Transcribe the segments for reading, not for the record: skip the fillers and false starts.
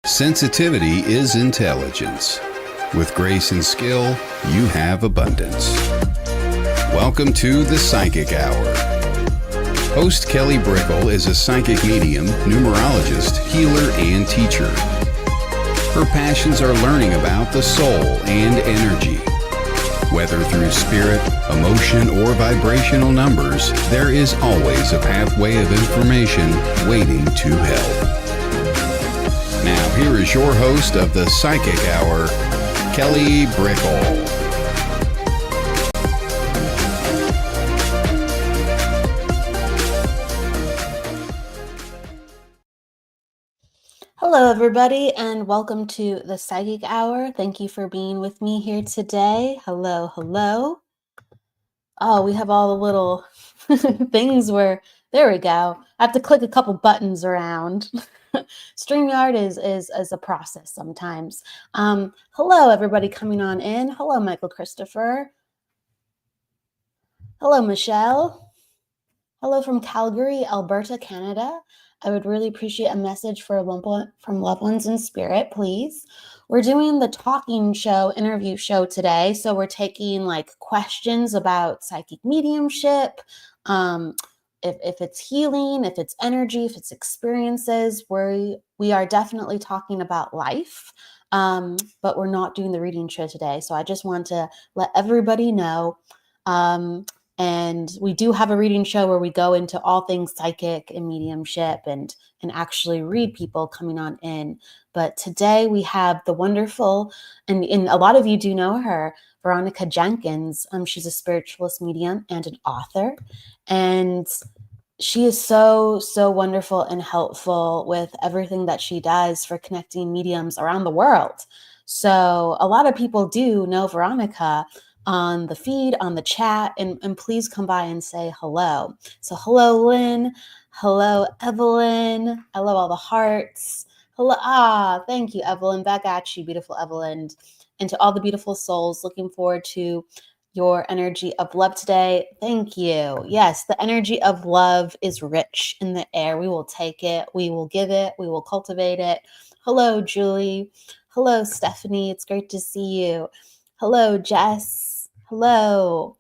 Sensitivity is intelligence. With grace and skill, you have abundance. Welcome to the Psychic Hour. Host Kelly Brickle is a psychic medium, numerologist, healer, and teacher. Her passions are learning about the soul and energy. Whether through spirit, emotion, or vibrational numbers, there is always a pathway of information waiting to help. Now, here is your host of the Psychic Hour, Kelly Brickle. Hello, everybody, and welcome to the Psychic Hour. Thank you for being with me here today. Hello, hello. Oh, we have all the little things where, there we go. I have to click a couple buttons around. StreamYard is a process sometimes. Hello, everybody coming on in. Hello, Michael Christopher. Hello, Michelle. Hello from Calgary, Alberta, Canada. I would really appreciate a message from loved ones in spirit, please. We're doing the talking show, interview show today. So we're taking like questions about psychic mediumship, if it's healing, if it's energy, if it's experiences. We are definitely talking about life, but we're not doing the reading show today. So I just want to let everybody know. And we do have a reading show where we go into all things psychic and mediumship and actually read people coming on in. But today we have the wonderful, and a lot of you do know her, Veronica Jenkins. She's a spiritualist medium and an author. And she is so, so wonderful and helpful with everything that she does for connecting mediums around the world. So a lot of people do know Veronica on the feed, on the chat, and please come by and say hello. So hello, Lynn. Hello, Evelyn. I love all the hearts. Hello. Thank you, Evelyn. Back at you, beautiful Evelyn. And to all the beautiful souls, looking forward to your energy of love today. Thank you. Yes, the energy of love is rich in the air. We will take it. We will give it. We will cultivate it. Hello, Julie. Hello, Stephanie. It's great to see you. Hello, Jess. Hello.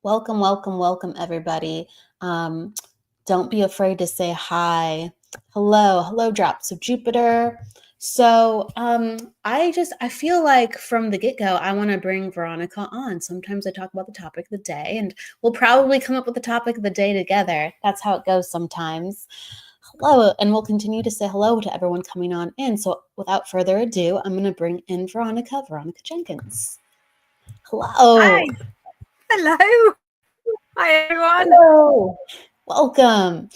Welcome, welcome, welcome, everybody. Don't be afraid to say hi. Hello, Drops of Jupiter. So I feel like from the get-go, I want to bring Veronica on. Sometimes I talk about the topic of the day, and we'll probably come up with the topic of the day together. That's how it goes sometimes. Hello, and we'll continue to say hello to everyone coming on in. So without further ado, I'm going to bring in Veronica Jenkins. Hello. Hi. Hello. Hi, everyone. Hello. Welcome.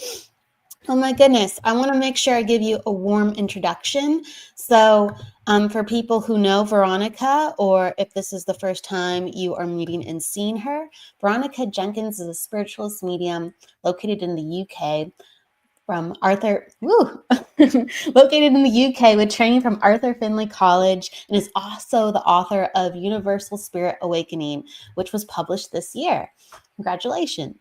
Oh my goodness. I want to make sure I give you a warm introduction. So for people who know Veronica, or if this is the first time you are meeting and seeing her, Veronica Jenkins is a spiritualist medium located in the UK from located in the UK with training from Arthur Finlay College, and is also the author of Universal Spirit Awakening, which was published this year. Congratulations.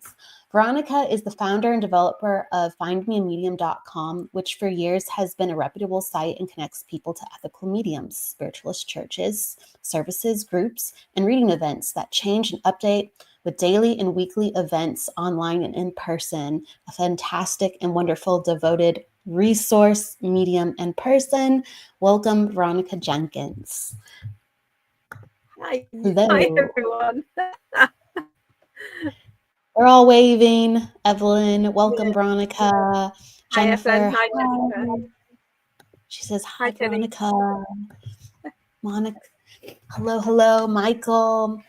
Veronica is the founder and developer of findmeamedium.com, which for years has been a reputable site and connects people to ethical mediums, spiritualist churches, services, groups, and reading events that change and update with daily and weekly events online and in person. A fantastic and wonderful devoted resource medium and person. Welcome, Veronica Jenkins. Hi, Hello. Hi everyone. We're all waving. Evelyn, welcome, yeah. Veronica. Jennifer, hi, Evelyn. Hi, Jennifer. She says, hi Veronica. Monica, hello, Michael.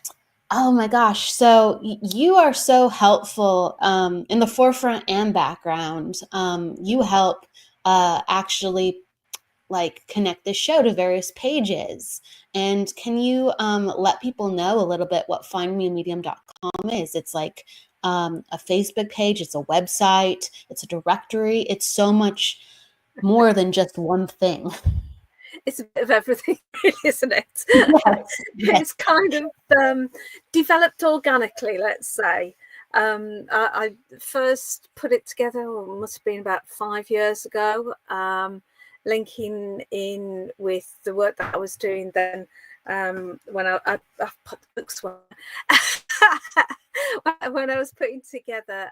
Oh my gosh. So you are so helpful in the forefront and background. You help actually like connect this show to various pages. And can you let people know a little bit what findmeamedium.com is? It's like a Facebook page, it's a website, it's a directory. It's so much more than just one thing. It's a bit of everything, isn't it? Yes. It's kind of developed organically, let's say. I first put it together, must have been about 5 years ago. linking in with the work that I was doing then, when I put the books when when I was putting together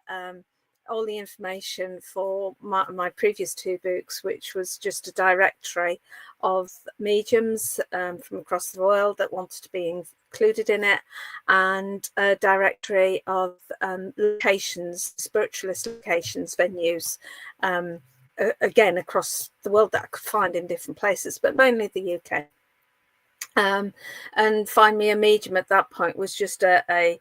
all the information for my previous 2 books, which was just a directory of mediums from across the world that wanted to be included in it, and a directory of locations, spiritualist locations, venues, again across the world that I could find in different places, but mainly the UK. And Find Me a Medium at that point was just a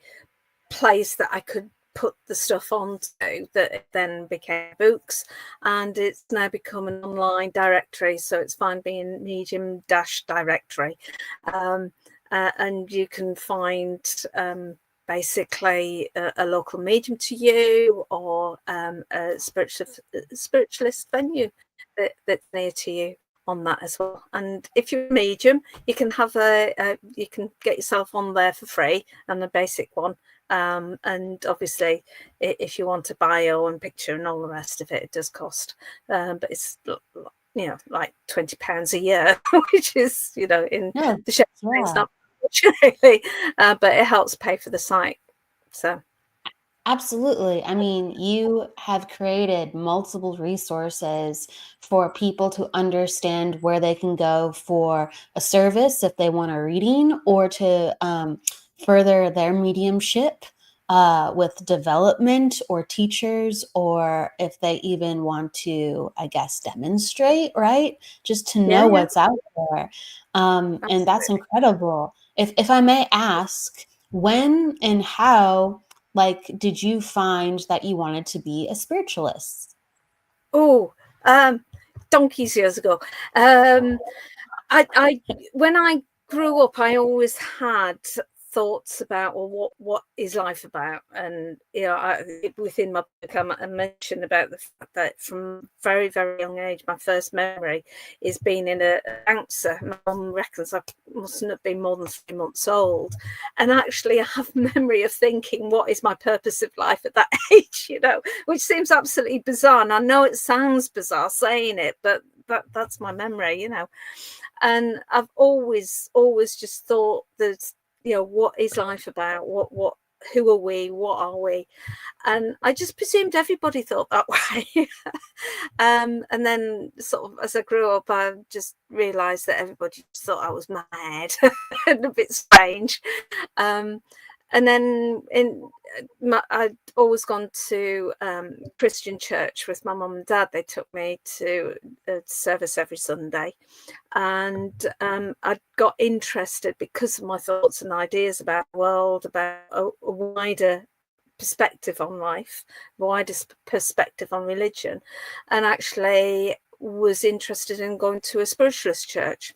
place that I could put the stuff onto that then became books, and it's now become an online directory, so it's Find Me a Medium directory, and you can find basically a local medium to you, or a spiritualist venue that's near to you on that as well. And if you're a medium, you can have you can get yourself on there for free, and the basic one. And obviously, if you want a bio and picture and all the rest of it, it does cost. But it's, you know, like £20 a year, which is, you know, in the shape of things, not much really, but it helps pay for the site. So. Absolutely. I mean, you have created multiple resources for people to understand where they can go for a service if they want a reading, or to further their mediumship with development or teachers, or if they even want to, I guess, demonstrate, right? Just to know what's out there. And that's incredible. If I may ask, when and how, like, did you find that you wanted to be a spiritualist? Oh, donkeys years ago. I when I grew up, I always had thoughts about, well, what is life about? And you know, within my book, I mentioned about the fact that from very, very young age, my first memory is being in a bouncer. My mum reckons I mustn't have been more than 3 months old, and actually I have memory of thinking, what is my purpose of life at that age? You know, which seems absolutely bizarre, and I know it sounds bizarre saying it, but that's my memory, you know. And I've always just thought that, you know, what is life about? Who are we? What are we? And I just presumed everybody thought that way. And then sort of as I grew up, I just realised that everybody just thought I was mad and a bit strange. And then I'd always gone to Christian church with my mum and dad. They took me to a service every Sunday, and I got interested because of my thoughts and ideas about the world, about a wider perspective on life, wider perspective on religion, and actually was interested in going to a spiritualist church.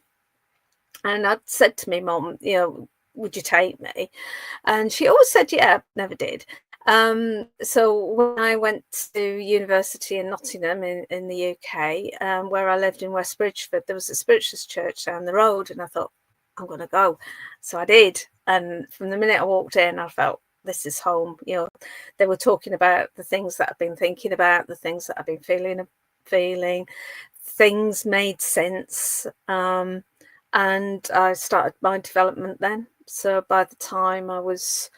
And I'd said to me mum, you know, would you take me? And she always said yeah, never did. So when I went to university in Nottingham in the UK, where I lived in West Bridgford, there was a spiritualist church down the road, and I thought, I'm going to go. So I did. And from the minute I walked in, I felt, this is home. You know, they were talking about the things that I've been thinking about, the things that I've been feeling. Things made sense. And I started my development then. So by the time I was,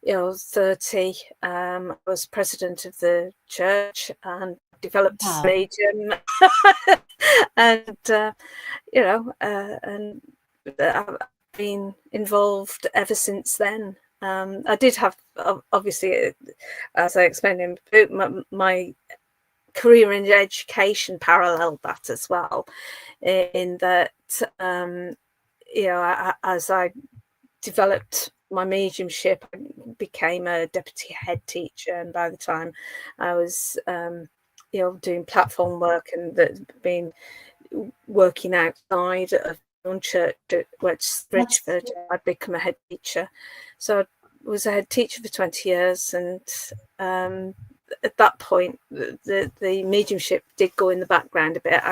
you know, 30, I was president of the church and developed a medium. And, you know, and I've been involved ever since then. I did have, obviously, as I explained in the book, my career in education paralleled that as well, in that, you know, as I developed my mediumship, I became a deputy head teacher, and by the time I was, you know, doing platform work and been working outside of my own church at West Bridgford, I'd become a head teacher. So I was a head teacher for 20 years, and at that point, the mediumship did go in the background a bit.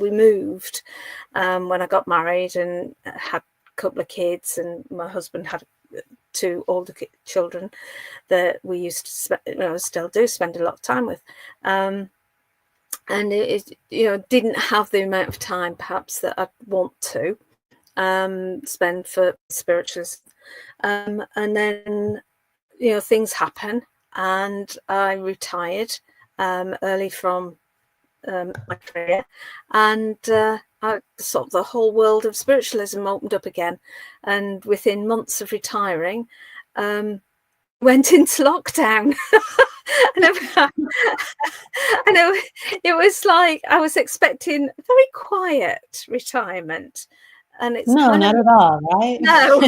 We moved when I got married and had a couple of kids, and my husband had 2 older children that we used to spend, you know, still do spend a lot of time with. and it didn't have the amount of time perhaps that I'd want to spend for spiritualism. And then things happen, and I retired early from my career, and I sort of the whole world of spiritualism opened up again. And within months of retiring, went into lockdown. and it was like I was expecting a very quiet retirement, and it's not at all, right? No.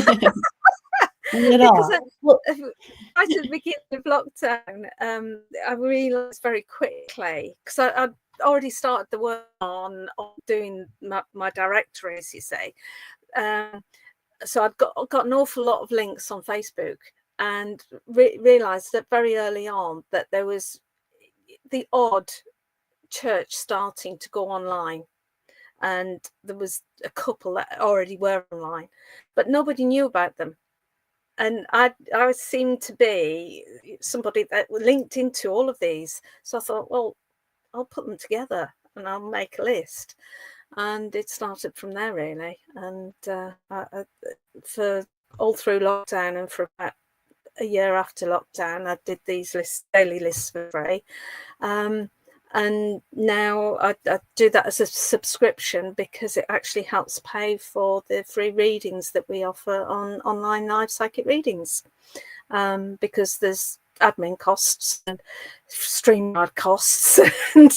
Not at all. Right at the beginning of lockdown, I realised very quickly, because I'd already started the work on doing my directories, you see. So I'd got an awful lot of links on Facebook, and realised that very early on that there was the odd church starting to go online. And there was a couple that already were online, but nobody knew about them. And I seemed to be somebody that linked into all of these. So I thought, well, I'll put them together and I'll make a list. And it started from there, really. And for all through lockdown and for about a year after lockdown, I did these daily lists for free. And now I do that as a subscription, because it actually helps pay for the free readings that we offer on online live psychic readings, because there's admin costs and StreamYard costs and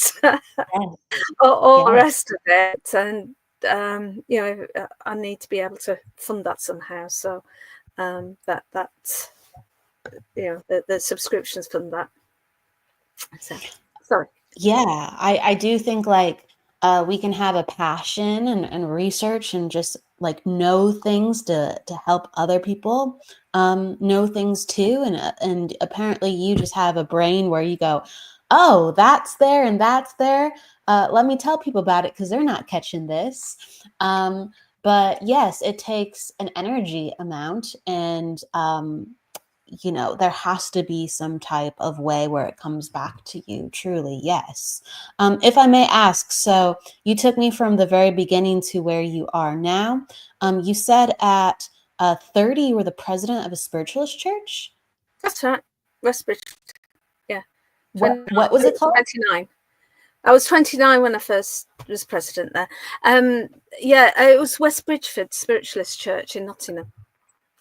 all the rest of it. And, I need to be able to fund that somehow. So the subscriptions fund that. So, sorry. Yeah, I do think like we can have a passion and research and just like know things to help other people know things too. And apparently you just have a brain where you go, oh, that's there and that's there. Let me tell people about it because they're not catching this. But yes, it takes an energy amount, and there has to be some type of way where it comes back to you. Truly, yes. If I may ask, so you took me from the very beginning to where you are now. You said at 30, you were the president of a spiritualist church? That's right. Westbridge. Yeah. What was it called? 29. I was 29 when I first was president there. It was West Bridgeford Spiritualist Church in Nottingham.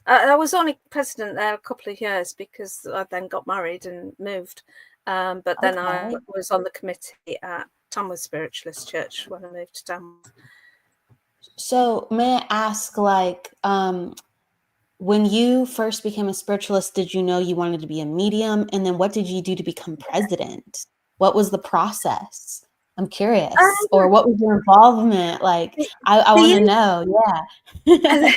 I was only president there a couple of years because I then got married and moved. But then I was on the committee at Tamworth Spiritualist Church when I moved to Tamworth. So may I ask, like, when you first became a spiritualist, did you know you wanted to be a medium? And then what did you do to become president? What was the process? I'm curious. Or what was your involvement? Like, I want to know. Yeah.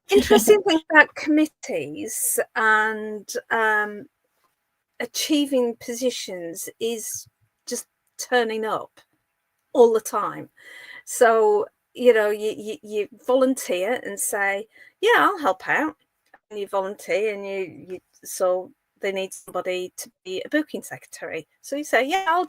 Interesting thing about committees and achieving positions is just turning up all the time. So, you volunteer and say, yeah, I'll help out. And you volunteer, and so they need somebody to be a booking secretary. So you say, yeah, I'll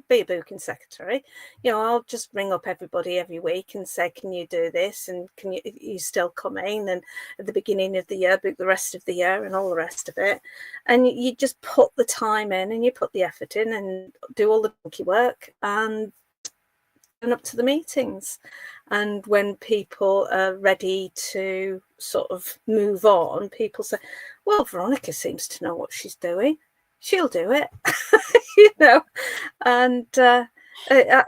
be a booking secretary. I'll just ring up everybody every week and say, can you do this? And can you still coming? And at the beginning of the year, book the rest of the year and all the rest of it. And you just put the time in and you put the effort in and do all the donkey work and turn up to the meetings. And when people are ready to sort of move on, people say, well, Veronica seems to know what she's doing. She'll do it. And I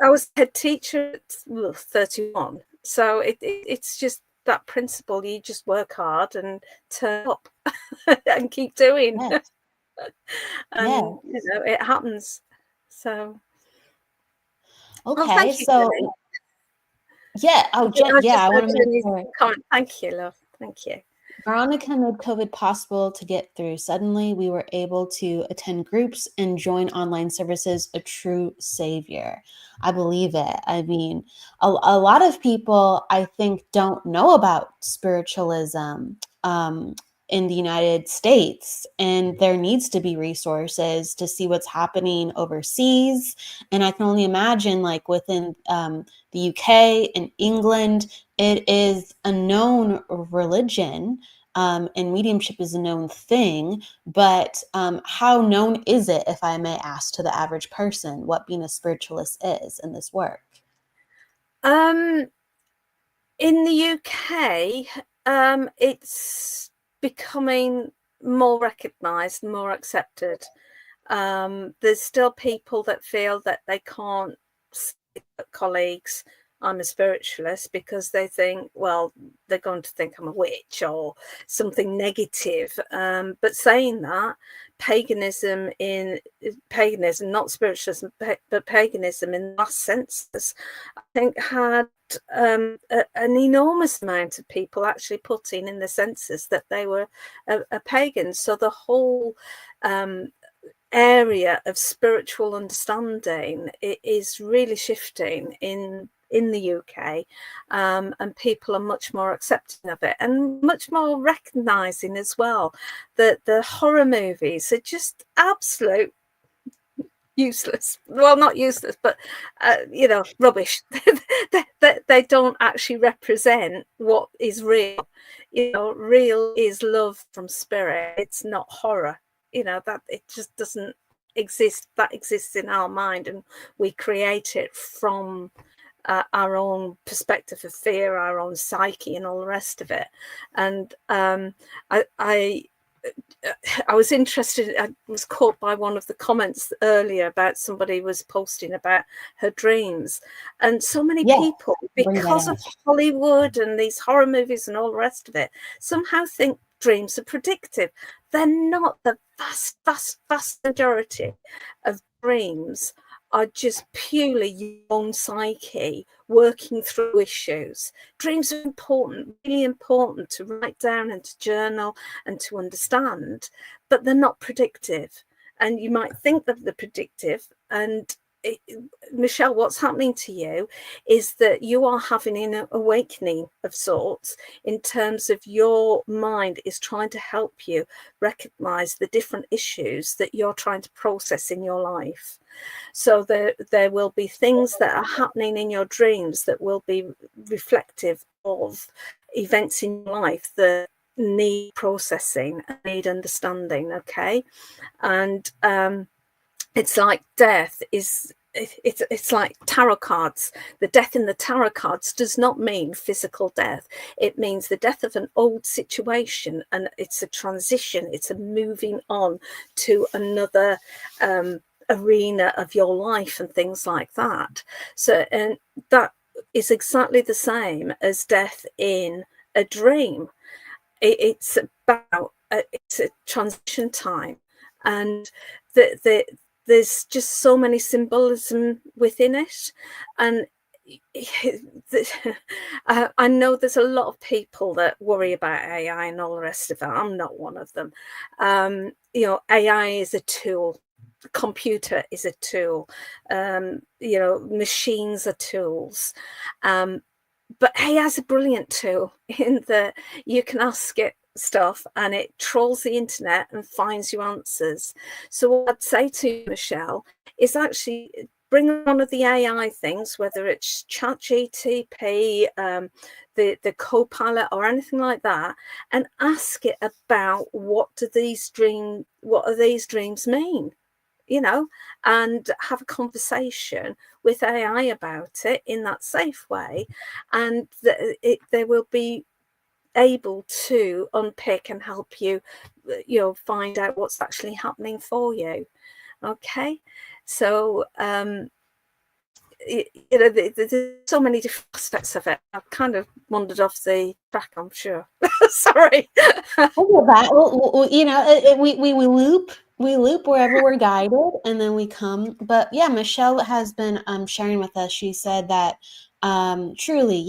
was head teacher at 31. So it's just that principle. You just work hard and turn up and keep doing. Yes. And, it happens. So. Okay, thank you, so Jenny. Yeah. Oh, I want to make sure. Thank you, love. Thank you. Veronica made COVID possible to get through. Suddenly, we were able to attend groups and join online services. A true savior. I believe it. I mean, a lot of people, I think, don't know about spiritualism. in the United States, and there needs to be resources to see what's happening overseas. And I can only imagine, like within the UK and England, it is a known religion, and mediumship is a known thing. But how known is it, if I may ask, to the average person, what being a spiritualist is in this work? In the UK, it's becoming more recognised, more accepted. There's still people that feel that they can't say to colleagues, I'm a spiritualist, because they think, well, they're going to think I'm a witch or something negative. But saying that, paganism, not spiritualism, but paganism in the last census, I think had an enormous amount of people actually putting in the census that they were a pagan. So the whole area of spiritual understanding is really shifting in the UK, and people are much more accepting of it and much more recognizing as well that the horror movies are just absolute useless. Well, not useless, but rubbish. They don't actually represent what is real. Real is love from spirit. It's not horror. That it just doesn't exist. That exists in our mind, and we create it from our own perspective of fear, our own psyche, and all the rest of it. And I was interested. I was caught by one of the comments earlier about somebody was posting about her dreams, and so many people, because of Hollywood and these horror movies and all the rest of it, somehow think dreams are predictive. They're not. The vast majority of dreams are just purely your own psyche working through issues. Dreams are important, really important to write down and to journal and to understand, but they're not predictive. And you might think that they're predictive. And Michelle, what's happening to you is that you are having an awakening of sorts, in terms of your mind is trying to help you recognize the different issues that you're trying to process in your life. So there will be things that are happening in your dreams that will be reflective of events in your life that need processing and need understanding. Okay. And it's like death is, it's like tarot cards. The death in the tarot cards does not mean physical death. It means the death of an old situation, and it's a transition. It's a moving on to another arena of your life and things like that. So, and that is exactly the same as death in a dream. It's a transition time, and there's just so many symbolism within it. And I know there's a lot of people that worry about AI and all the rest of it. I'm not one of them. AI is a tool. The computer is a tool. Machines are tools. But AI is a brilliant tool in that you can ask it stuff and it trolls the internet and finds you answers. So what I'd say to Michelle is actually bring one of the AI things, whether it's ChatGPT, the Copilot or anything like that, and ask it about what are these dreams mean, and have a conversation with AI about it in that safe way, and they will be able to unpick and help you, find out what's actually happening for you. Okay, so there's so many different aspects of it. I've kind of wandered off the track, I'm sure. Sorry. We loop wherever we're guided, and then we come. But yeah, Michelle has been sharing with us. She said that truly,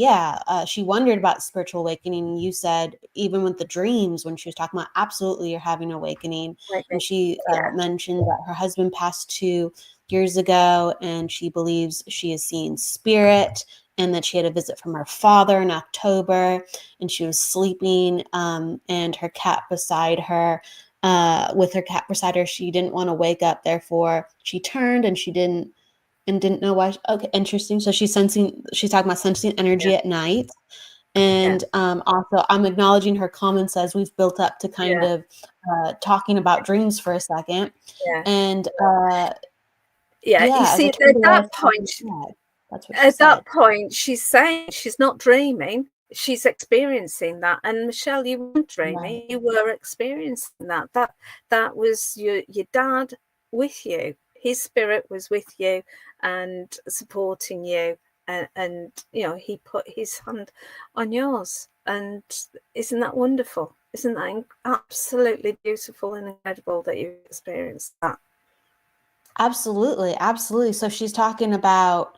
she wondered about spiritual awakening. You said even with the dreams, when she was talking about, absolutely, you're having an awakening. And she mentioned that her husband passed 2 years ago, and she believes she is seeing spirit and that she had a visit from her father in October, and she was sleeping, and her cat beside her, with her cat beside her, she didn't want to wake up. Therefore, she turned and she didn't know why. Okay, interesting. So she's talking about sensing energy at night. And also, I'm acknowledging her comments as we've built up to kind of talking about dreams for a second. And you see, at that point, that's what she said. That point, she's saying she's not dreaming, she's experiencing that. And Michelle, you weren't dreaming, you were experiencing that. That was your dad with you. His spirit was with you and supporting you. And you know, he put his hand on yours. And isn't that wonderful? Isn't that absolutely beautiful and incredible that you experienced that? Absolutely. So she's talking about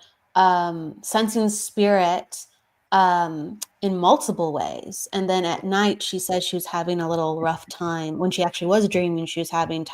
sensing spirit in multiple ways. And then at night, she says she was having a little rough time. When she actually was dreaming, she was having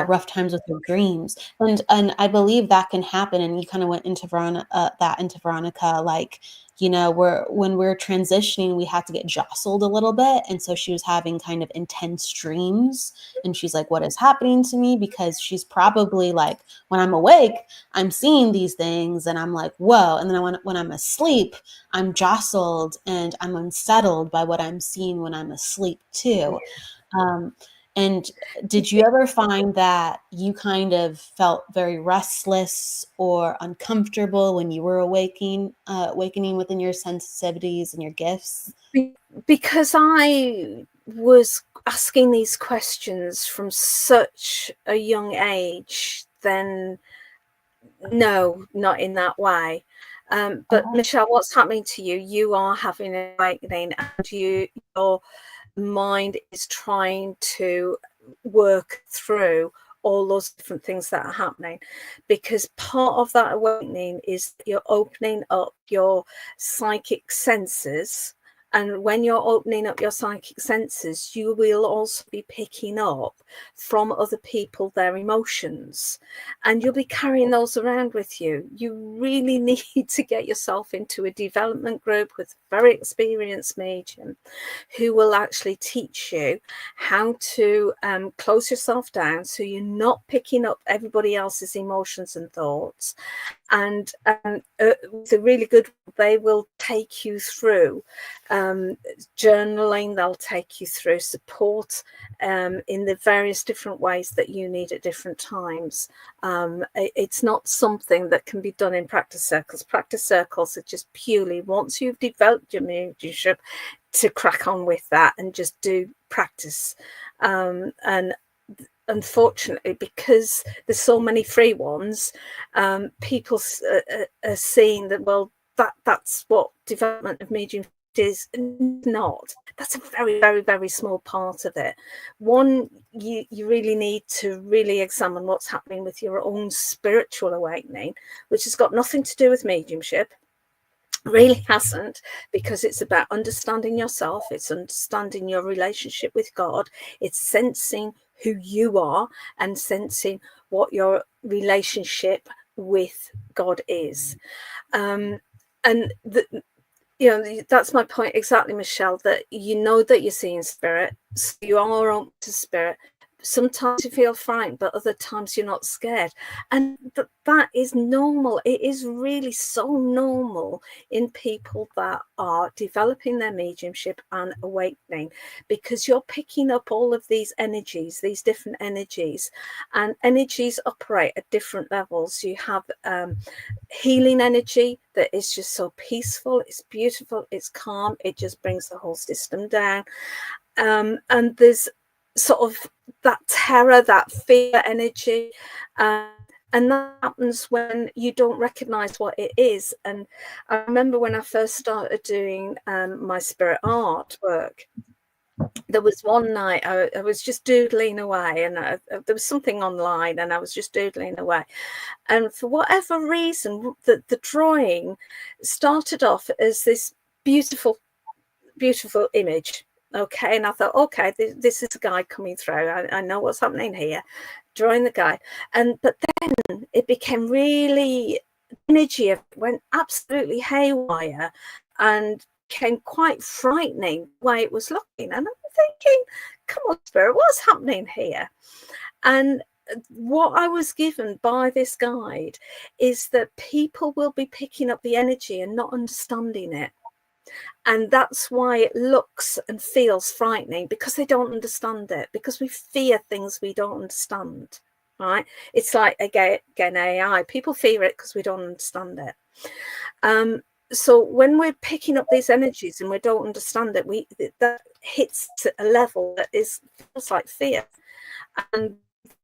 rough times with her dreams. And I believe that can happen. And you kind of went into Veronica, like, you know, when we're transitioning, we had to get jostled a little bit. And so she was having kind of intense dreams. And she's like, what is happening to me? Because she's probably like, when I'm awake, I'm seeing these things and I'm like, whoa. And then when I'm asleep, I'm jostled and I'm unsettled by what I'm seeing when I'm asleep too. And did you ever find that you kind of felt very restless or uncomfortable when you were awakening within your sensitivities and your gifts? Because I was asking these questions from such a young age, then no, not in that way. But Michelle, what's happening to you? You are having an awakening, and your mind is trying to work through all those different things that are happening, because part of that awakening is you're opening up your psychic senses. And when you're opening up your psychic senses, you will also be picking up from other people their emotions, and you'll be carrying those around with you. You really need to get yourself into a development group with a very experienced medium who will actually teach you how to close yourself down so you're not picking up everybody else's emotions and thoughts. And it's a really good, they will take you through journaling, they'll take you through support in the various different ways that you need at different times. It's not something that can be done in practice circles. Practice circles are just purely, once you've developed your mediumship, to crack on with that and just do practice. And unfortunately, because there's so many free ones, people are seeing that, well, that's what development of medium is. Not. That's a very, very, very small part of it. One, you really need to really examine what's happening with your own spiritual awakening, which has got nothing to do with mediumship. Really hasn't, because it's about understanding yourself, it's understanding your relationship with God, it's sensing who you are and sensing what your relationship with God is. And you know, that's my point exactly, Michelle, that you know that you're seeing spirit, so you are open to spirit. Sometimes you feel frightened, but other times you're not scared. And that is normal. It is really so normal in people that are developing their mediumship and awakening, because you're picking up all of these energies, these different energies, and energies operate at different levels. You have healing energy that is just so peaceful, it's beautiful, it's calm, it just brings the whole system down. And there's sort of that terror, that fear energy, and that happens when you don't recognize what it is. And I remember when I first started doing my spirit art work, there was one night I was just doodling away, and there was something online, and I was just doodling away, and for whatever reason the drawing started off as this beautiful image. Okay, and I thought, okay, this is a guy coming through. I know what's happening here, drawing the guy. But then it became really energy went absolutely haywire and became quite frightening the way it was looking. And I'm thinking, come on, Spirit, what's happening here? And what I was given by this guide is that people will be picking up the energy and not understanding it. And that's why it looks and feels frightening, because they don't understand it, because we fear things we don't understand, right? It's like, again, AI. People fear it because we don't understand it. So when we're picking up these energies and we don't understand it, that hits a level that feels like fear. And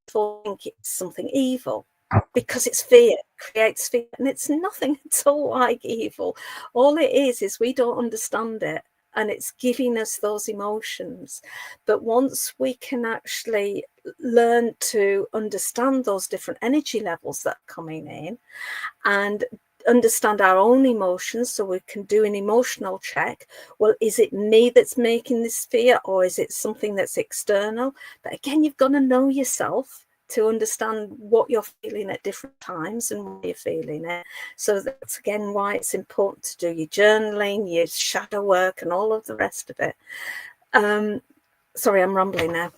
people think it's something evil, because it's fear, creates fear, and it's nothing at all like evil. All it is we don't understand it, and it's giving us those emotions. But once we can actually learn to understand those different energy levels that are coming in, and understand our own emotions, so we can do an emotional check. Well, is it me that's making this fear, or is it something that's external? But again, you've got to know yourself to understand what you're feeling at different times and why you're feeling it. So that's again why it's important to do your journaling, your shadow work, and all of the rest of it. Sorry, I'm rambling now.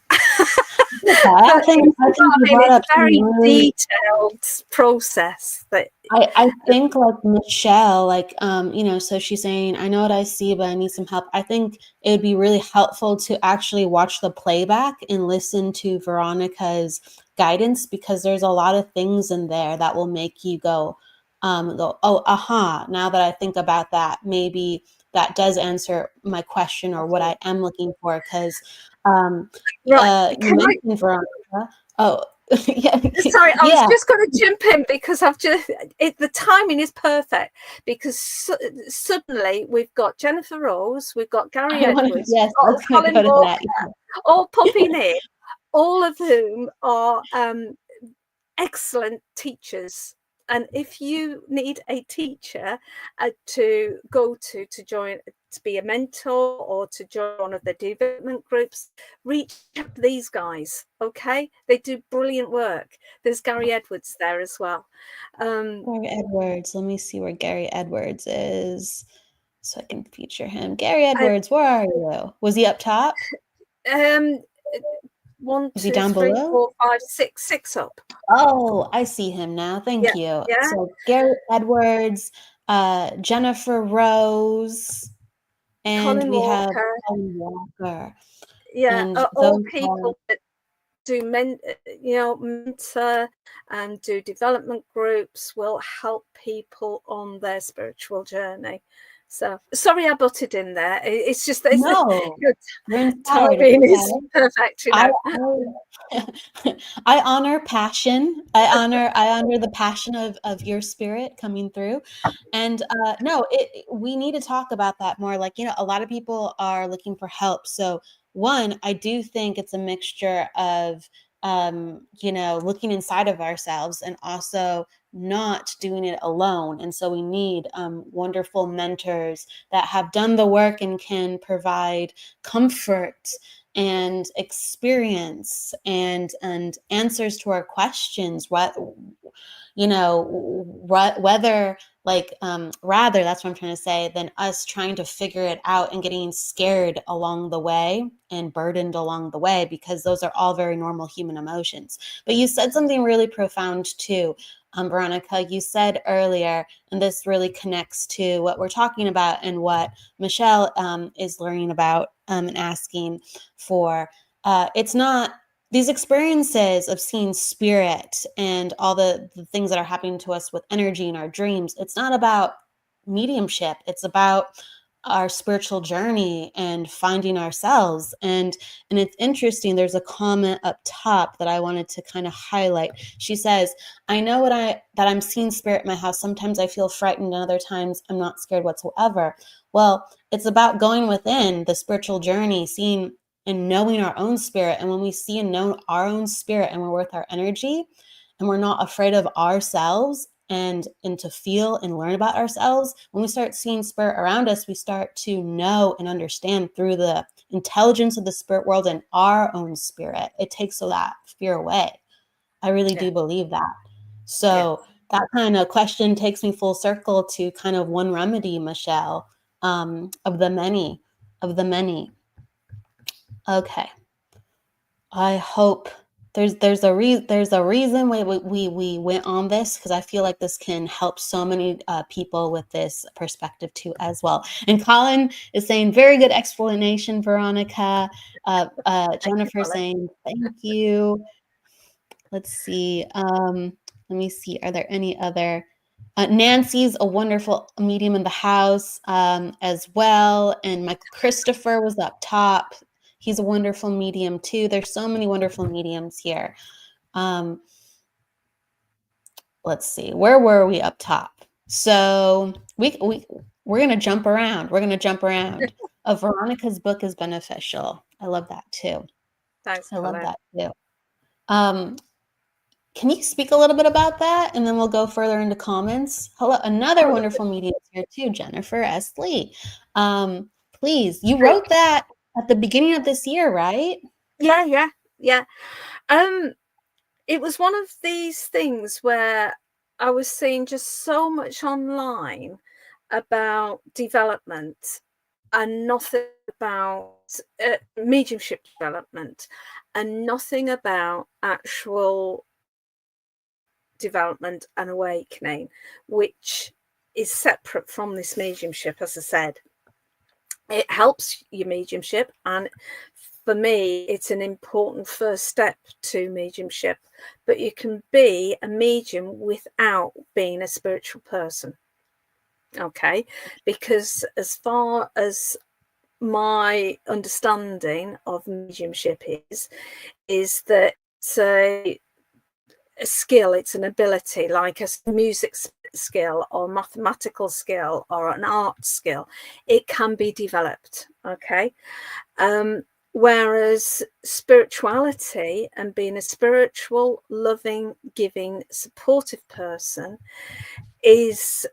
I think it's a very detailed process. That I think, like Michelle, like so she's saying, I know what I see, but I need some help. I think it would be really helpful to actually watch the playback and listen to Veronica's guidance, because there's a lot of things in there that will make you go, oh, aha. Now that I think about that, maybe that does answer my question or what I am looking for. Because you mentioned Veronica. Oh, yeah. Sorry, I was just going to jump in, because the timing is perfect, because suddenly we've got Jennifer Rose, we've got Gary Edwards, Colin Walker, all popping in, all of whom are excellent teachers. And if you need a teacher to go to join, to be a mentor, or to join one of the development groups, reach out to these guys. Okay, they do brilliant work. There's Gary Edwards there as well. Gary Edwards. Let me see where Gary Edwards is, so I can feature him. Gary Edwards, where are you? Was he up top? 1, is 2, he down 3, below? 4, 5, 6 up. Oh, I see him now. Thank you. Yeah. So Gary Edwards, Jennifer Rose, and Colin we Walker. have Colin Walker. Yeah, and all people that do mentor and do development groups, will help people on their spiritual journey. So sorry I butted in there. It's just that timing is perfect. I honor passion. I honor the passion of your spirit coming through. And we need to talk about that more. Like, a lot of people are looking for help. So one, I do think it's a mixture of looking inside of ourselves, and also not doing it alone. And so we need wonderful mentors that have done the work and can provide comfort and experience and answers to our questions. Rather, that's what I'm trying to say, than us trying to figure it out and getting scared along the way and burdened along the way, because those are all very normal human emotions. But you said something really profound too, Veronica. You said earlier, and this really connects to what we're talking about and what Michelle is learning about and asking for. It's not these experiences of seeing spirit and all the things that are happening to us with energy in our dreams. It's not about mediumship. It's about our spiritual journey and finding ourselves. And it's interesting. There's a comment up top that I wanted to kind of highlight. She says, I know that I'm seeing spirit in my house. Sometimes I feel frightened, and other times I'm not scared whatsoever. Well, it's about going within the spiritual journey, seeing and knowing our own spirit. And when we see and know our own spirit, and we're with our energy, and we're not afraid of ourselves, and to feel and learn about ourselves, when we start seeing spirit around us, we start to know and understand through the intelligence of the spirit world and our own spirit. It takes that fear away. I really do believe that. So that kind of question takes me full circle to kind of one remedy, Michelle, of the many, Okay. I hope there's a reason we went on this, because I feel like this can help so many people with this perspective too as well. And Colin is saying, very good explanation, Veronica. Jennifer saying, thank you. Let's see. Let me see. Are there any other? Nancy's a wonderful medium in the house as well. And Michael Christopher was up top. He's a wonderful medium too. There's so many wonderful mediums here. Let's see. Where were we up top? So we're going to jump around. We're going to jump around. Veronica's book is beneficial. I love that too. Thanks, I love Colin. that too. Can you speak a little bit about that? And then we'll go further into comments. Hello, another wonderful medium here too, Jennifer S. Lee. Please, you wrote that at the beginning of this year, right? Yeah. It was one of these things where I was seeing just so much online about development and nothing about mediumship development and nothing about actual development and awakening, which is separate from this mediumship. As I said, it helps your mediumship, and for me it's an important first step to mediumship, but you can be a medium without being a spiritual person, okay? Because as far as my understanding of mediumship is that it's a skill, it's an ability, like a music skill or mathematical skill or an art skill. It can be developed, okay? Whereas spirituality and being a spiritual, loving, giving, supportive person is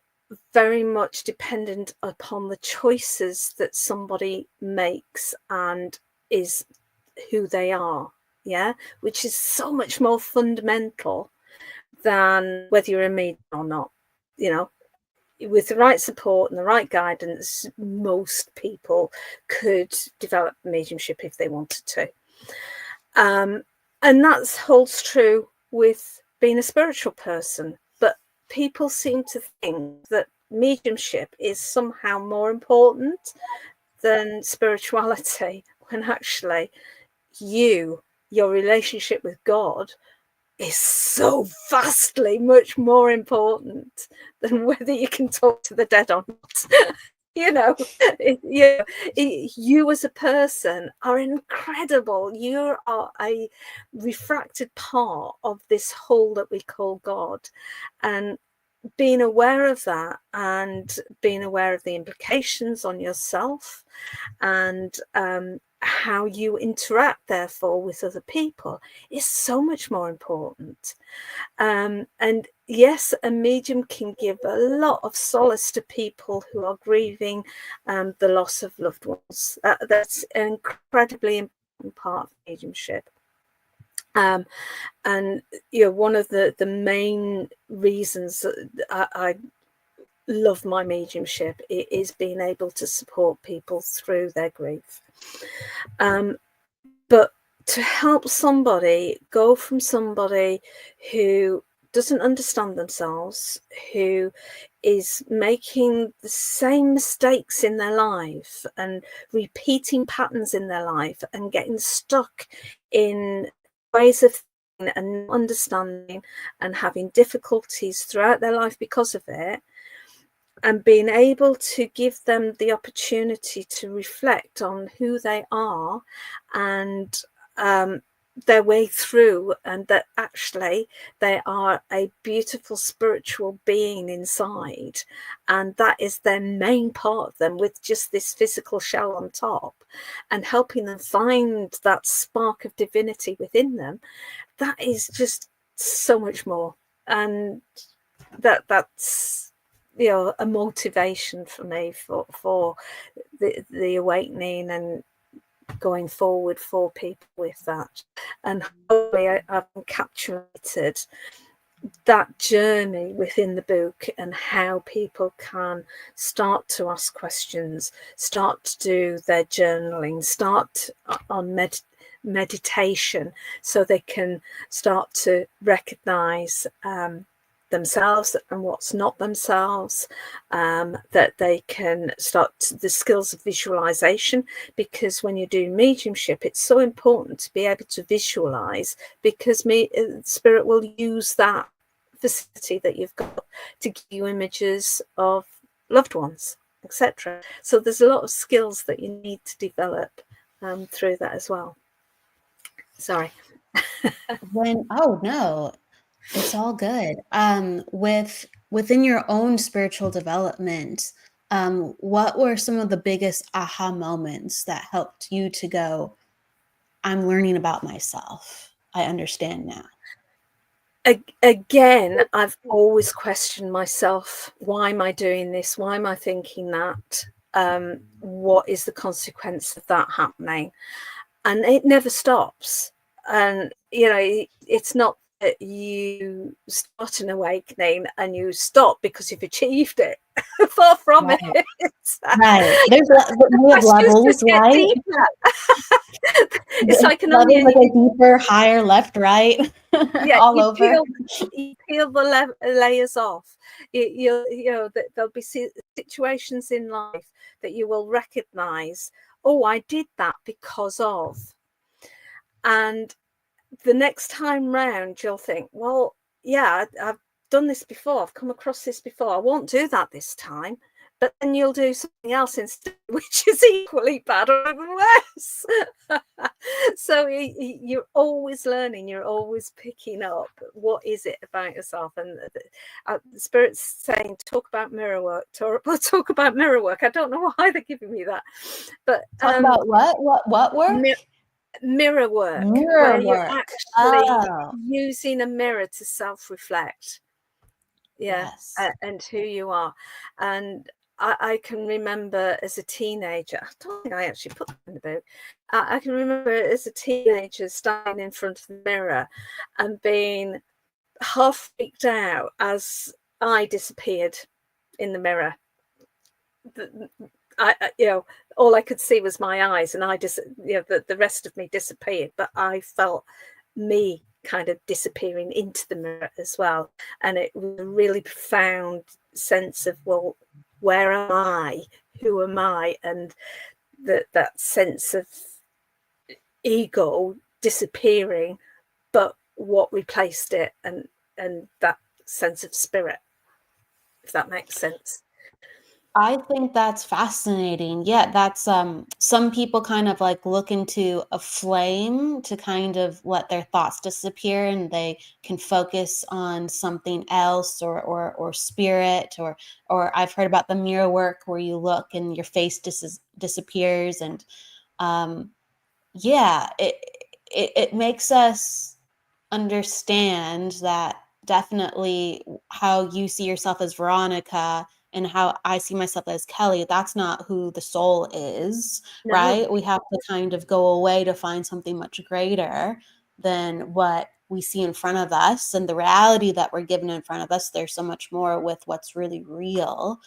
very much dependent upon the choices that somebody makes and is who they are. Yeah, which is so much more fundamental than whether you're a medium or not. You know, with the right support and the right guidance, most people could develop mediumship if they wanted to. And that holds true with being a spiritual person. But people seem to think that mediumship is somehow more important than spirituality, when actually your relationship with God is so vastly much more important than whether you can talk to the dead or not. You as a person are incredible. You are a refracted part of this whole that we call God. And being aware of that and being aware of the implications on yourself and how you interact, therefore, with other people is so much more important. And yes, a medium can give a lot of solace to people who are grieving the loss of loved ones. That's an incredibly important part of mediumship. And one of the main reasons that I love my mediumship is being able to support people through their grief. But to help somebody go from somebody who doesn't understand themselves, who is making the same mistakes in their life and repeating patterns in their life and getting stuck in ways of thinking and understanding and having difficulties throughout their life because of it, and being able to give them the opportunity to reflect on who they are and their way through, and that actually they are a beautiful spiritual being inside, and that is their main part of them with just this physical shell on top, and helping them find that spark of divinity within them. That is just so much more, and that's a motivation for me for the awakening and going forward for people with that. And hopefully I've encapsulated that journey within the book and how people can start to ask questions, start to do their journaling, start on meditation, so they can start to recognize themselves and what's not themselves, that they can start the skills of visualization, because when you do mediumship, it's so important to be able to visualize, because spirit will use that facility that you've got to give you images of loved ones, etc. So there's a lot of skills that you need to develop through that as well. Sorry. Oh no, it's all good. Within your own spiritual development, what were some of the biggest aha moments that helped you to go, I'm learning about myself. I understand now. Again, I've always questioned myself. Why am I doing this? Why am I thinking that? What is the consequence of that happening? And it never stops. And, you know, it's not that you start an awakening and you stop because you've achieved it. Far from Right. it. Right. We have levels, right? It's like an levels, onion. like a deeper, higher, left, right, Yeah, all over. You peel the layers off. You know that there'll be situations in life that you will recognize. Oh, I did that because of. And the next time round, you'll think, well, yeah, I've done this before. I've come across this before. I won't do that this time. But then you'll do something else instead, which is equally bad or even worse. So you're always learning. You're always picking up. What is it about yourself? And the Spirit's saying, talk about mirror work. Talk about mirror work. I don't know why they're giving me that. But Talk about what work? Mirror work, Mirror where work. you're actually Oh. using a mirror to self-reflect. Yeah. Yes. And who you are. And I can remember as a teenager, I don't think I actually put that in the book. I can remember as a teenager standing in front of the mirror and being half freaked out as I disappeared in the mirror. You know, all I could see was my eyes, and the rest of me disappeared, but I felt me kind of disappearing into the mirror as well. And it was a really profound sense of, well, where am I? Who am I? And that sense of ego disappearing, but what replaced it, and that sense of spirit, if that makes sense. I think that's fascinating. Yeah, that's some people kind of like look into a flame to kind of let their thoughts disappear, and they can focus on something else, or spirit, or I've heard about the mirror work where you look and your face disappears. And yeah, it makes us understand that definitely how you see yourself as Veronica and how I see myself as Kelly, that's not who the soul is, No. right? We have to kind of go away to find something much greater than what we see in front of us and the reality that we're given in front of us. There's so much more with what's really real,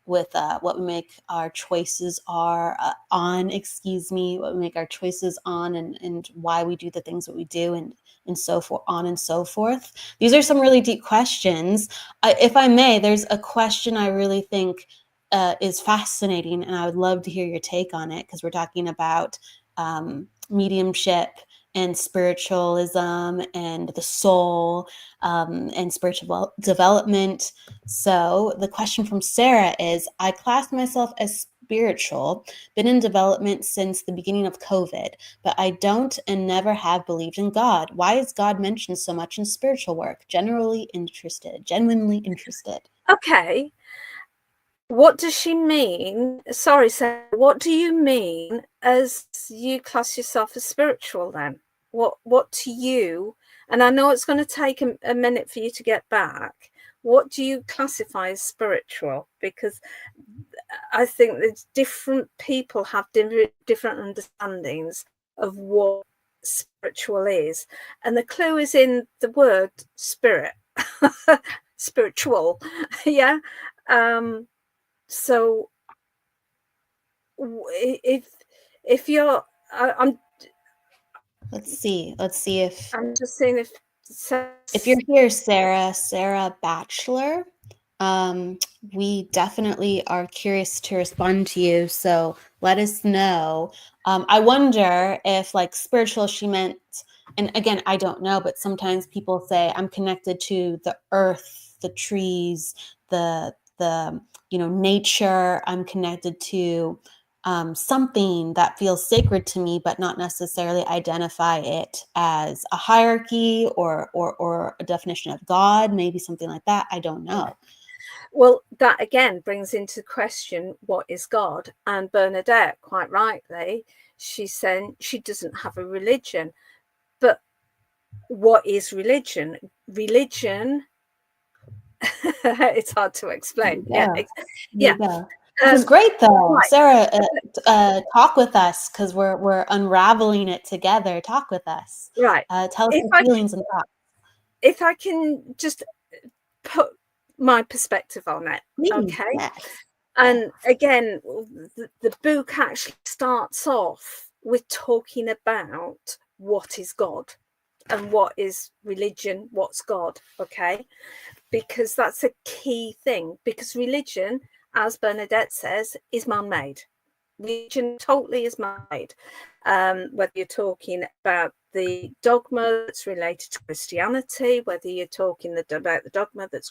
with what we make our choices on, what we make our choices on, and why we do the things that we do, and so forth, on and so forth. These are some really deep questions. If I may, there's a question I really think is fascinating, and I would love to hear your take on it, because we're talking about mediumship and spiritualism and the soul, and spiritual development. So the question from Sarah is, I class myself as spiritual, been in development since the beginning of COVID, but I don't and never have believed in God. Why is God mentioned so much in spiritual work? Genuinely interested. Okay. What does she mean? Sorry, Sarah, what do you mean as you class yourself as spiritual then? What to you? And I know it's going to take a minute for you to get back. What do you classify as spiritual? Because I think that different people have different understandings of what spiritual is. And the clue is in the word spirit. spiritual. Yeah. So if you're, I'm Let's see if just seeing if you're here, Sarah Bachelor. We definitely are curious to respond to you, so let us know. I wonder if, like, spiritual, she meant, and again, I don't know, but sometimes people say, I'm connected to the earth, the trees, the nature. I'm connected to something that feels sacred to me, but not necessarily identify it as a hierarchy or a definition of God, maybe something like that. I don't know. Well, that again brings into question, what is God? And Bernadette, quite rightly, she said she doesn't have a religion. But what is religion? Religion, it's hard to explain. Yeah. This is great, though. Right. Sarah, talk with us, because we're unraveling it together. Talk with us. Right. Tell us your feelings and thoughts. If I can just put my perspective on it. Please, okay. Yes. And again, the book actually starts off with talking about what is God and what is religion, what's God, okay? Because that's a key thing, because religion, as Bernadette says, is man-made. Religion totally is man-made. Whether you're talking about the dogma that's related to Christianity, whether you're talking about the dogma that's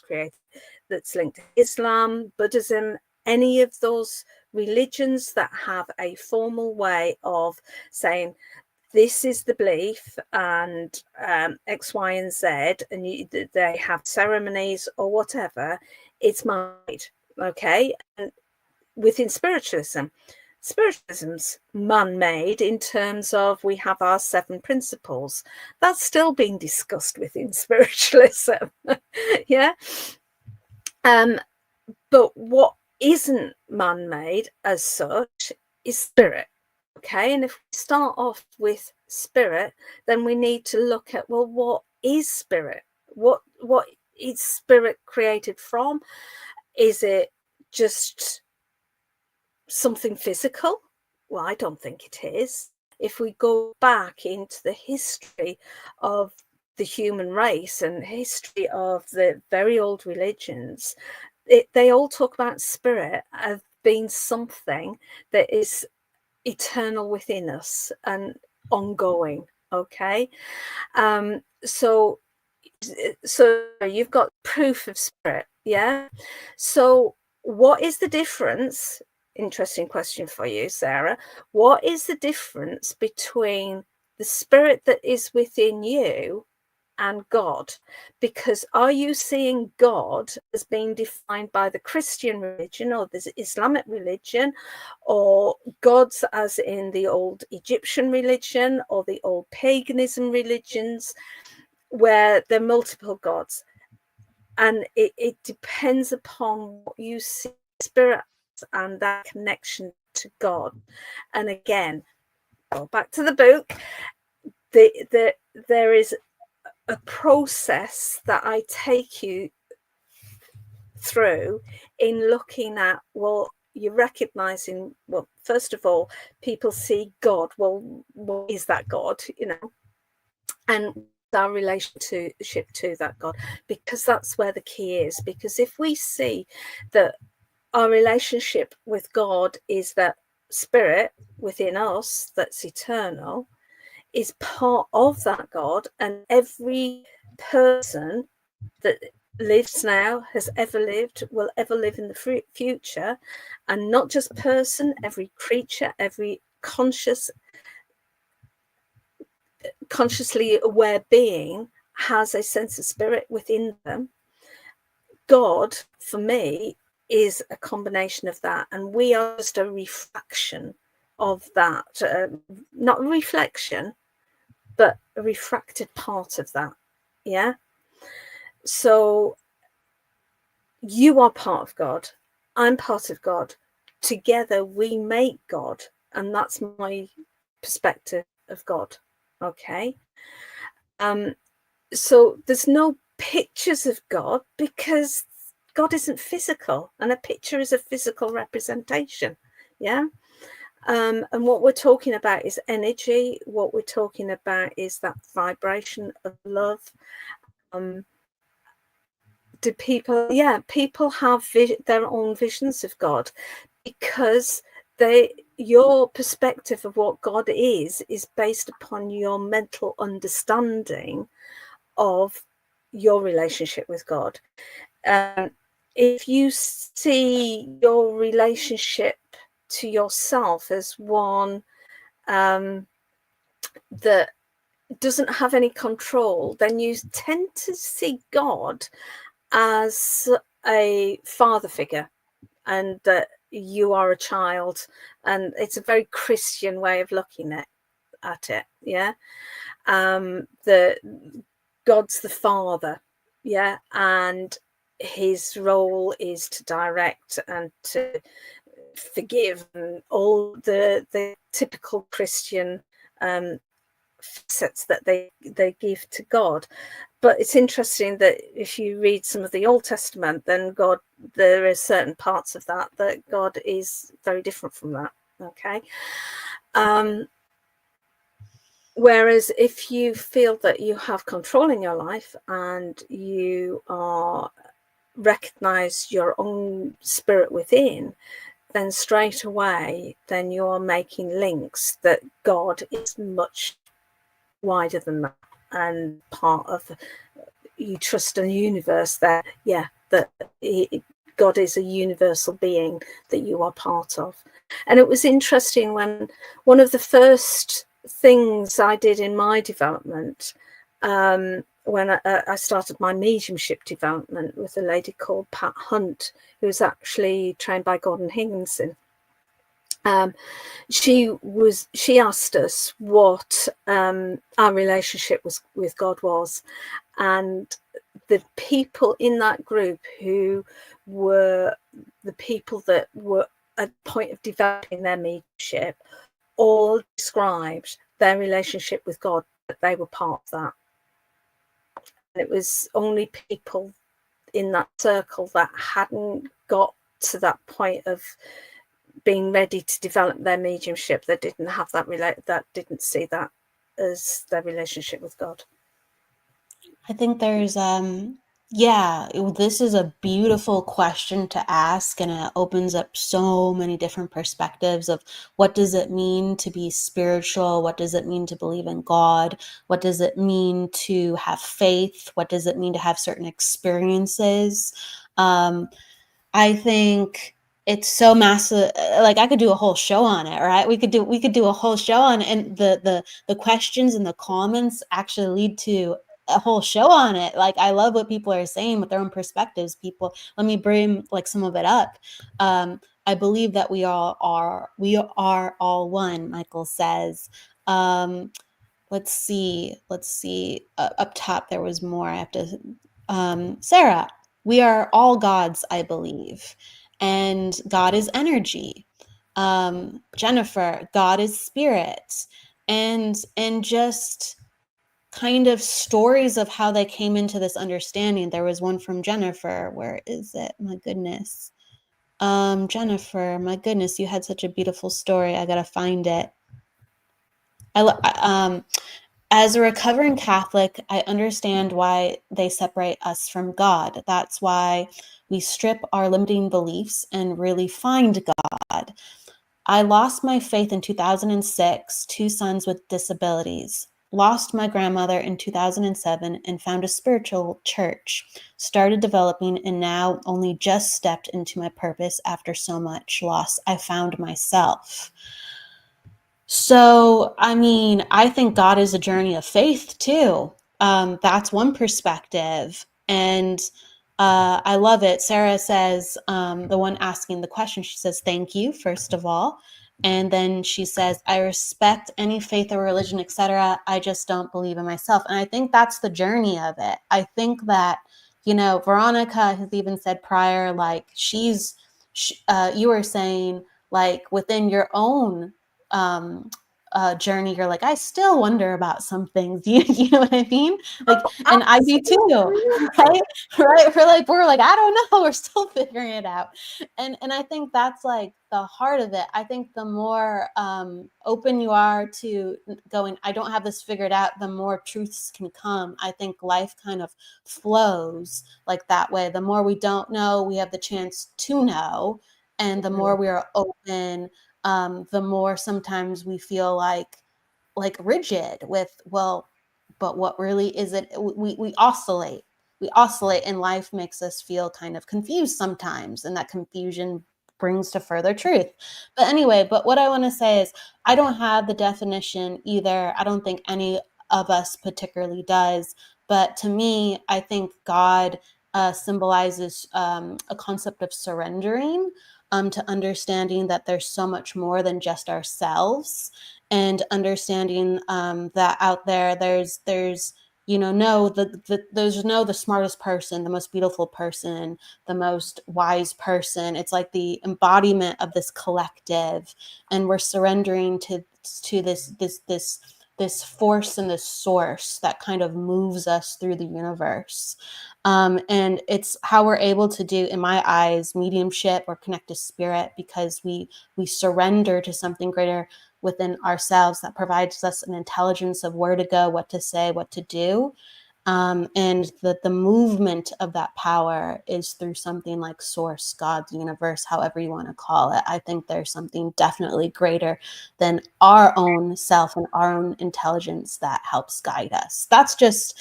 linked to Islam, Buddhism, any of those religions that have a formal way of saying, this is the belief, and X, Y, and Z, and they have ceremonies or whatever, it's made, okay? And within spiritualism's man-made in terms of, we have our 7 principles. That's still being discussed within spiritualism. Yeah. But what isn't man-made as such is spirit. Okay, and if we start off with spirit, then we need to look at, well, what is spirit? What is spirit created from? Is it just something physical? Well, I don't think it is. If we go back into the history of the human race and history of the very old religions, they all talk about spirit as being something that is eternal within us and ongoing. Okay. So you've got proof of spirit. Yeah. So what is the difference? Interesting question for you, Sarah. What is the difference between the spirit that is within you and God? Because are you seeing God as being defined by the Christian religion or the Islamic religion, or gods as in the old Egyptian religion or the old paganism religions, where there are multiple gods? And it depends upon what you see spirit and that connection to God. And again, go back to the book, there is a process that I take you through in looking at, well, you're recognizing, well, first of all, people see God. Well, what is that God? And our relationship to that God, because that's where the key is. Because if we see that our relationship with God is that spirit within us that's eternal, is part of that God, and every person that lives now, has ever lived, will ever live in the future, and not just person, every creature, every consciously aware being has a sense of spirit within them. God, for me, is a combination of that, and we are just a refraction of that. Not a reflection, but a refracted part of that. Yeah. So you are part of God, I'm part of God. Together we make God, and that's my perspective of God. Okay. So there's no pictures of God because God isn't physical, and a picture is a physical representation. Yeah. And what we're talking about is energy. What we're talking about is that vibration of love. Do people, people have their own visions of God, because your perspective of what God is based upon your mental understanding of your relationship with God. If you see your relationship to yourself as one that doesn't have any control, then you tend to see God as a father figure, and that you are a child, and it's a very Christian way of looking at it. Yeah. The God's the father. Yeah. And his role is to direct and to forgive, and all the typical Christian facets that they give to God. But it's interesting that if you read some of the Old Testament, then there are certain parts of that God is very different from that. Okay. Whereas if you feel that you have control in your life, and you recognize your own spirit within, then straight away, then you're making links that God is much wider than that, and part of, you trust in the universe that God is a universal being that you are part of. And it was interesting, when one of the first things I did in my development, when I started my mediumship development with a lady called Pat Hunt, who was actually trained by Gordon Higginson. She asked us what our relationship with God was, and the people in that group who were the people that were at the point of developing their mediumship all described their relationship with God, that they were part of that. And it was only people in that circle that hadn't got to that point of being ready to develop their mediumship that didn't have that didn't see that as their relationship with God. I think there's this is a beautiful question to ask, and it opens up so many different perspectives of what does it mean to be spiritual? What does it mean to believe in God? What does it mean to have faith? What does it mean to have certain experiences? I think it's so massive. Like, I could do a whole show on it, right? We could do a whole show on it, and the questions and the comments actually lead to a whole show on it. Like, I love what people are saying with their own perspectives. People, let me bring like some of it up. I believe that we are all one, Michael says. Let's see. Up top, there was more. I have to. Sarah, we are all gods, I believe, and God is energy. Jennifer, God is spirit, and just kind of stories of how they came into this understanding. There was one from Jennifer. Where is it? My goodness. Jennifer, my goodness, you had such a beautiful story. I gotta find it. As a recovering Catholic, I understand why they separate us from God. That's why we strip our limiting beliefs and really find God. I lost my faith in 2006, 2 sons with disabilities. Lost my grandmother in 2007 and found a spiritual church. Started developing and now only just stepped into my purpose after so much loss. I found myself. So, I mean, I think God is a journey of faith too. That's one perspective. And I love it. Sarah says, the one asking the question, she says, thank you, first of all. And then she says, I respect any faith or religion, etc. I just don't believe in myself. And I think that's the journey of it. I think that, Veronica has even said prior, like you were saying, like within your own journey, you're like, I still wonder about some things. You know what I mean? Like, and I do too, right? Right? We're like, I don't know. We're still figuring it out. And I think that's like the heart of it. I think the more open you are to going, I don't have this figured out, the more truths can come. I think life kind of flows like that way. The more we don't know, we have the chance to know. And the more we are open, the more sometimes we feel like rigid with, well, but what really is it? We oscillate. We oscillate, and life makes us feel kind of confused sometimes, and that confusion brings to further truth. But anyway, what I want to say is I don't have the definition either. I don't think any of us particularly does. But to me, I think God symbolizes a concept of surrendering, to understanding that there's so much more than just ourselves, and understanding that out there there's there's no the smartest person, the most beautiful person, the most wise person. It's like the embodiment of this collective, and we're surrendering to this force and this source that kind of moves us through the universe. And it's how we're able to do, in my eyes, mediumship or connect to spirit, because we surrender to something greater within ourselves that provides us an intelligence of where to go, what to say, what to do. And the movement of that power is through something like source, God, the universe, however you want to call it. I think there's something definitely greater than our own self and our own intelligence that helps guide us. That's just,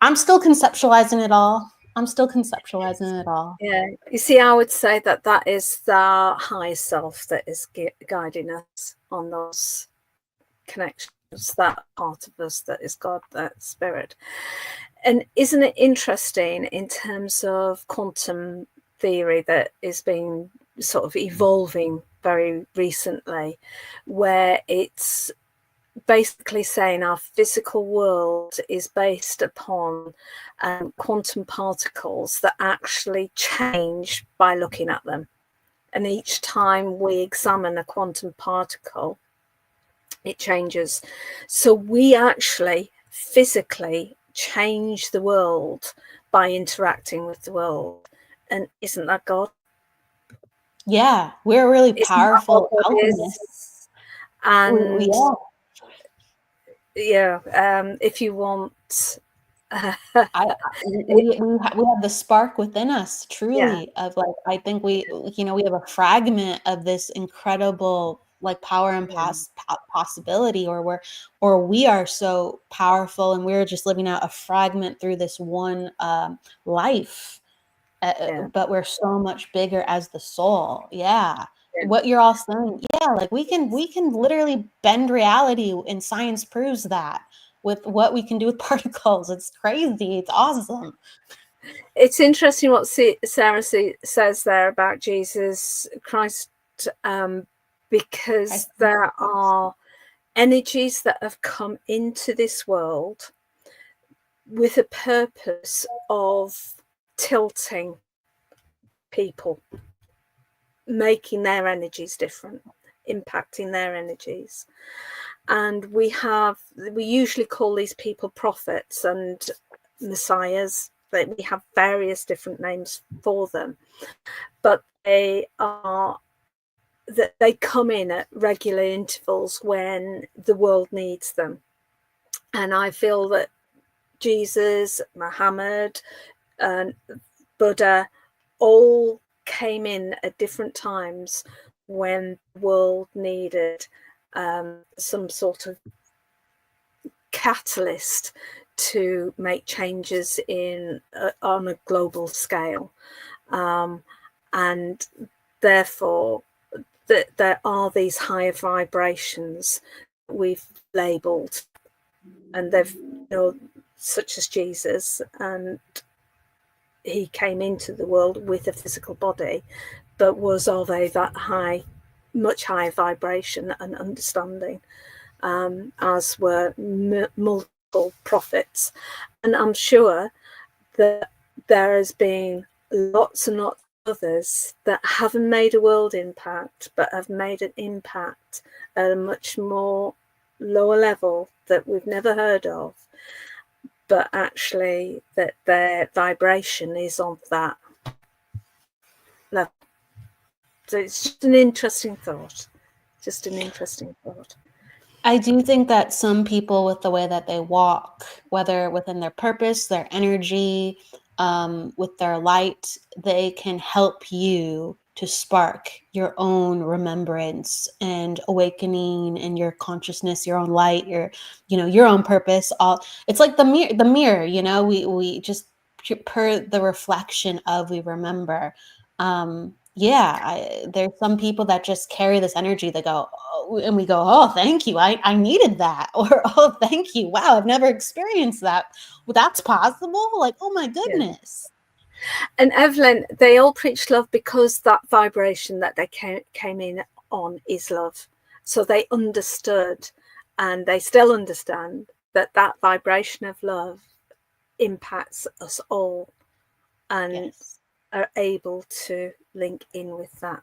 I'm still conceptualizing it all. Yeah, you see, I would say that is the high self that is guiding us on those connections, that part of us that is God, that spirit. And isn't it interesting in terms of quantum theory that is being sort of evolving very recently, where it's basically saying our physical world is based upon quantum particles that actually change by looking at them. And each time we examine a quantum particle, it changes. So we actually physically change the world by interacting with the world. And isn't that God? Yeah, we're really powerful alchemists. And if you want, we have the spark within us, truly, of like, I think we have a fragment of this incredible like power and possibility, or we are so powerful, and we're just living out a fragment through this one life. But we're so much bigger as the soul. What you're all saying, like we can literally bend reality, and science proves that with what we can do with particles. It's crazy. It's awesome. It's interesting what Sarah says there about Jesus Christ, because there are energies that have come into this world with a purpose of tilting people, making their energies different, impacting their energies. And we usually call these people prophets and messiahs. We have various different names for them, but they come in at regular intervals when the world needs them. And I feel that Jesus, Muhammad, and Buddha all came in at different times when the world needed some sort of catalyst to make changes on a global scale, and therefore there are these higher vibrations we've labeled, and they've such as Jesus, and he came into the world with a physical body, but was of that high, much higher vibration and understanding, as were multiple prophets. And I'm sure that there has been lots and lots of others that haven't made a world impact, but have made an impact at a much more lower level that we've never heard of, but actually that their vibration is on that level. So it's just an interesting thought. Just an interesting thought. I do think that some people, with the way that they walk, whether within their purpose, their energy, with their light, they can help you to spark your own remembrance and awakening in your consciousness, your own light, your own purpose. It's like the mirror, we just per the reflection of we remember. There's some people that just carry this energy. They go, oh, and we go, oh, thank you. I needed that. Or, oh, thank you. Wow, I've never experienced that. Well, that's possible. Like, oh my goodness. And Evelyn, they all preach love because that vibration that they came in on is love. So they understood, and they still understand, that vibration of love impacts us all, and Yes. are able to link in with that.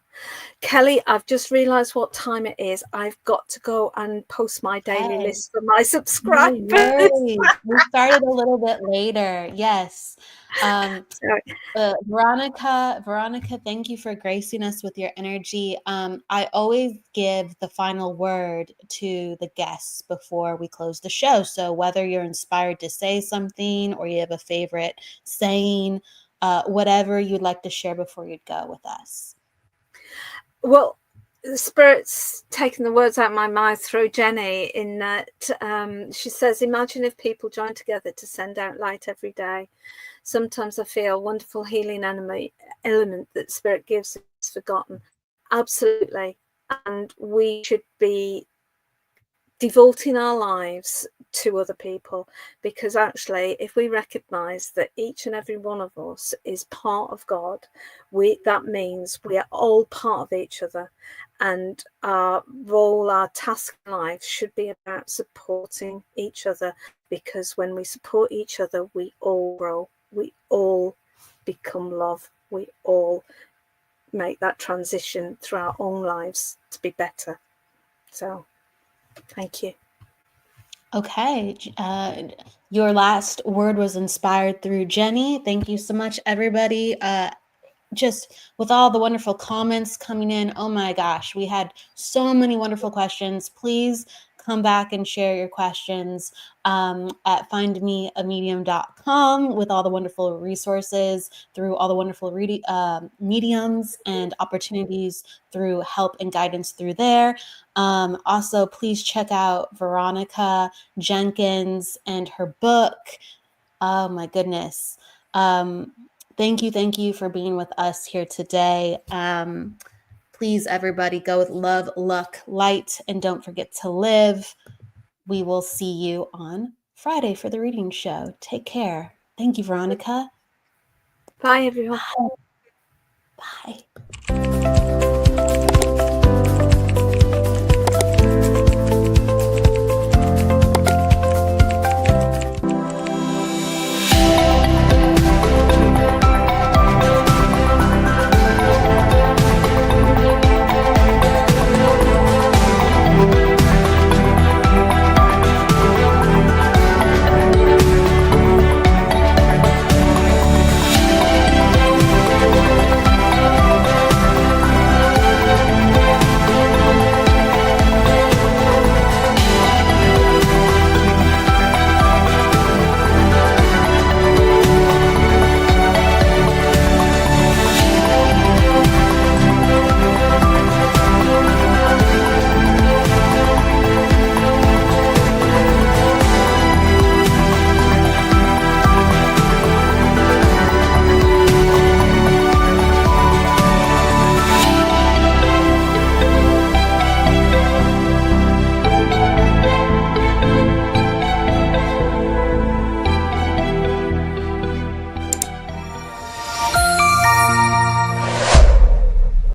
Kelly, I've just realized what time it is. I've got to go and post my daily list for my subscribers. We started a little bit later. Yes. Veronica, thank you for gracing us with your energy. I always give the final word to the guests before we close the show. So whether you're inspired to say something or you have a favorite saying, whatever you'd like to share before you'd go with us. Well, the Spirit's taken the words out of my mouth through Jenny, in that she says, imagine if people joined together to send out light every day. Sometimes I feel a wonderful healing element that Spirit gives is forgotten. Absolutely. And we should be devoting our lives to other people, because actually, if we recognize that each and every one of us is part of God, that means we are all part of each other, and our role, our task in life should be about supporting each other, because when we support each other, we all grow, we all become love, we all make that transition through our own lives to be better. So thank you. Okay. Your last word was inspired through Jenny. Thank you so much, everybody. Just with all the wonderful comments coming in, oh my gosh, we had so many wonderful questions. Please come back and share your questions at findmeamedium.com with all the wonderful resources, through all the wonderful mediums and opportunities through help and guidance through there. Also, please check out Veronica Jenkins and her book. Oh my goodness. Thank you for being with us here today. Please, everybody, go with love, luck, light, and don't forget to live. We will see you on Friday for the reading show. Take care. Thank you, Veronica. Bye, everyone. Bye.